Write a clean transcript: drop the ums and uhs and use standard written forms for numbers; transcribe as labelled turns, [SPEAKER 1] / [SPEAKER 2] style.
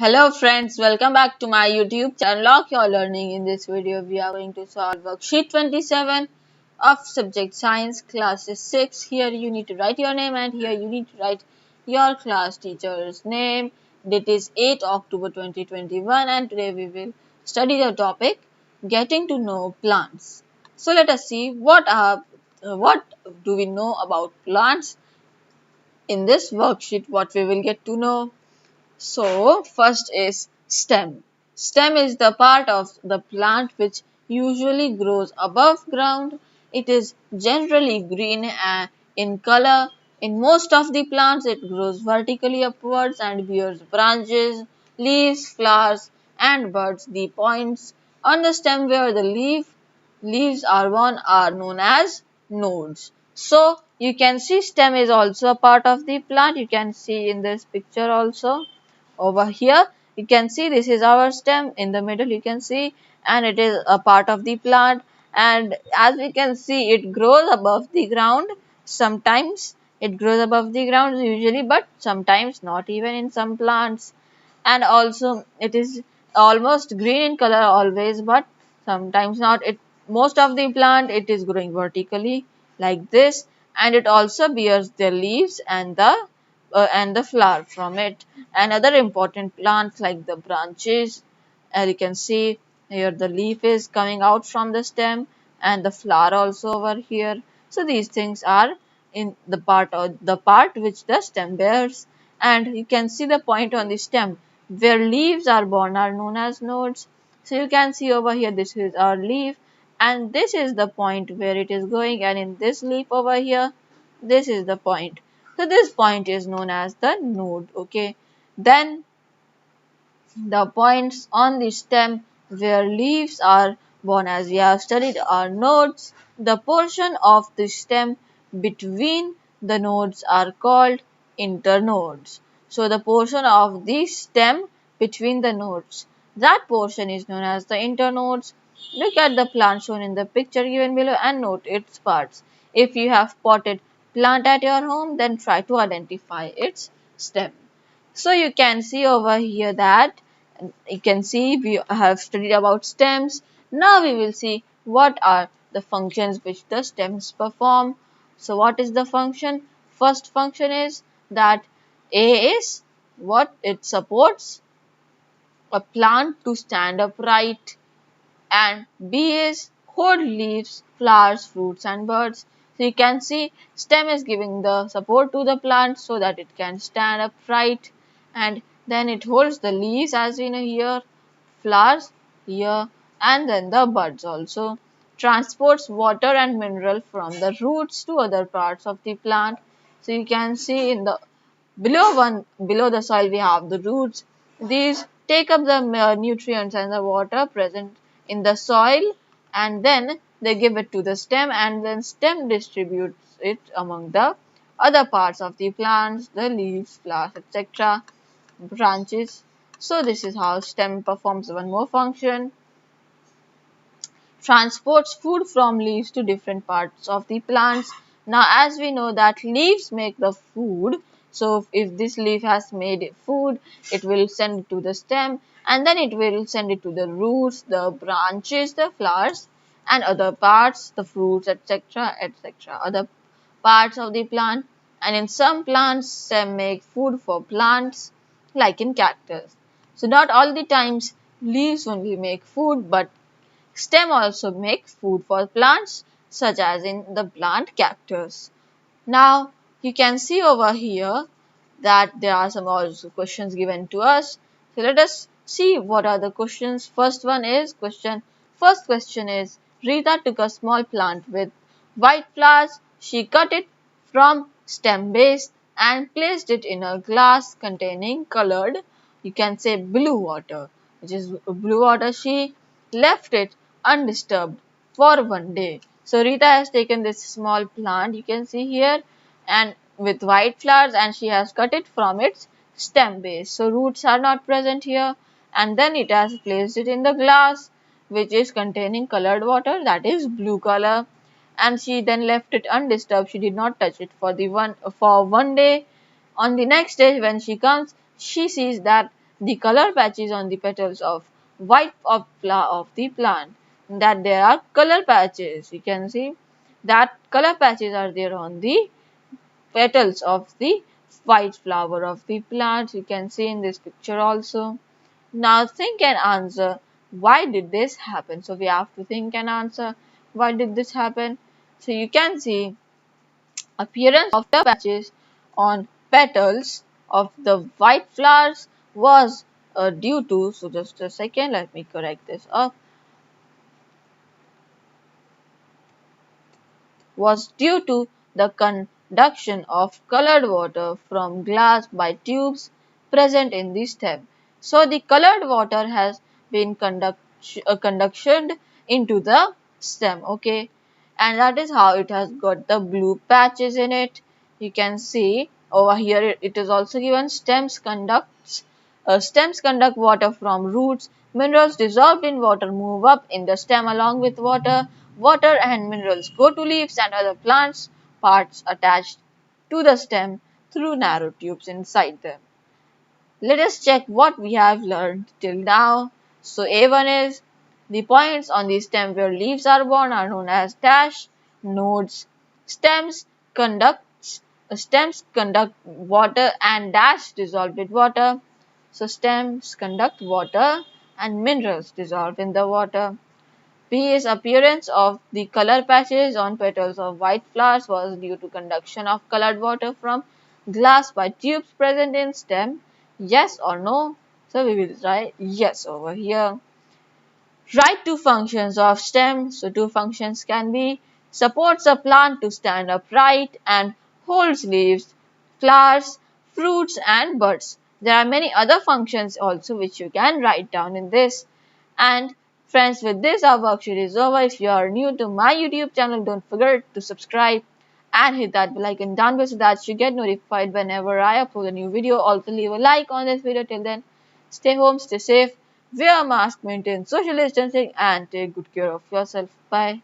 [SPEAKER 1] Hello friends, welcome back to my YouTube channel. Unlock your learning. In this video, we are going to solve worksheet 27 of subject science classes 6. Here you need to write your name and here you need to write your class teacher's name. Date is 8 October 2021 and today we will study the topic getting to know plants. So let us see what do we know about plants in this worksheet. What we will get to know. So, first is stem. Stem is the part of the plant which usually grows above ground. It is generally green in color. In most of the plants, it grows vertically upwards and bears branches, leaves, flowers, and buds. The points on the stem where the leaves are worn are known as nodes. So, you can see stem is also a part of the plant. You can see in this picture also. Over here you can see this is our stem. In the middle you can see, and it is a part of the plant, and as we can see it grows above the ground. Sometimes it grows above the ground usually, but sometimes not even in some plants. And also it is almost green in color always, but sometimes not. It most of the plant it is growing vertically like this, and it also bears the leaves and the flower from it. And other important plants like the branches, as you can see here the leaf is coming out from the stem and the flower also over here. So these things are in the part which the stem bears. And you can see the point on the stem where leaves are born are known as nodes. So you can see over here this is our leaf and this is the point where it is going, and in this leaf over here this is the point. So this point is known as the node. Okay. Then the points on the stem where leaves are born, as we have studied, are nodes. The portion of the stem between the nodes are called internodes. So the portion of the stem between the nodes, that portion is known as the internodes. Look at the plant shown in the picture given below and note its parts. If you have potted plant at your home, then try to identify its stem. So you can see over here that you can see we have studied about stems. Now we will see what are the functions which the stems perform. So what is the function? First function is that A is what it supports a plant to stand upright, and B is hold leaves, flowers, fruits and birds. So you can see stem is giving the support to the plant so that it can stand upright, and then it holds the leaves as we know here, flowers here, and then the buds also. Transports water and mineral from the roots to other parts of the plant. So you can see in the below the soil we have the roots. These take up the nutrients and the water present in the soil, and then they give it to the stem, and then stem distributes it among the other parts of the plants, the leaves, flowers, etc., branches. So this is how stem performs one more function. Transports food from leaves to different parts of the plants. Now as we know that leaves make the food, so if this leaf has made food, it will send it to the stem, and then it will send it to the roots, the branches, the flowers and other parts, the fruits, etc., etc., other parts of the plant. And in some plants stem make food for plants like in cactus. So not all the times leaves only make food, but stem also makes food for plants such as in the plant cactus. Now you can see over here that there are some also questions given to us. So let us see what are the questions. First question is, Rita took a small plant with white flowers. She cut it from stem base and placed it in a glass containing colored, you can say blue water, which is blue water. She left it undisturbed for one day. So Rita has taken this small plant, you can see here, and with white flowers, and she has cut it from its stem base. So roots are not present here, and then it has placed it in the glass which is containing colored water, that is blue color, and she then left it undisturbed. She did not touch it for one day. On the next day when she comes, she sees that the color patches on the petals of white of the plant, that there are color patches. You can see that color patches are there on the petals of the white flower of the plant. You can see in this picture also. Now think and answer, why did this happen? So we have to think and answer, why did this happen? So you can see appearance of the patches on petals of the white flowers was due to, so just a second, let me correct this up, was due to the conduction of colored water from glass by tubes present in the stem. So the colored water has been conducted into the stem, okay, and that is how it has got the blue patches in it. You can see over here it is also given stems conduct water from roots. Minerals dissolved in water move up in the stem along with water. Water and minerals go to leaves and other plants parts attached to the stem through narrow tubes inside them. Let us check what we have learned till now. So A1 is the points on the stem where leaves are born are known as dash nodes. Stems conduct water and dash dissolved with water. So stems conduct water and minerals dissolved in the water. B is appearance of the color patches on petals of white flowers was due to conduction of colored water from glass by tubes present in stem. Yes or no? So we will write yes over here. Write two functions of stem. So two functions can be supports a plant to stand upright and holds leaves, flowers, fruits and buds. There are many other functions also which you can write down in this. And friends, with this our worksheet is over. If you are new to my YouTube channel, don't forget to subscribe and hit that bell icon down below so that you get notified whenever I upload a new video. Also leave a like on this video. Till then, stay home, stay safe, wear a mask, maintain social distancing and take good care of yourself. Bye.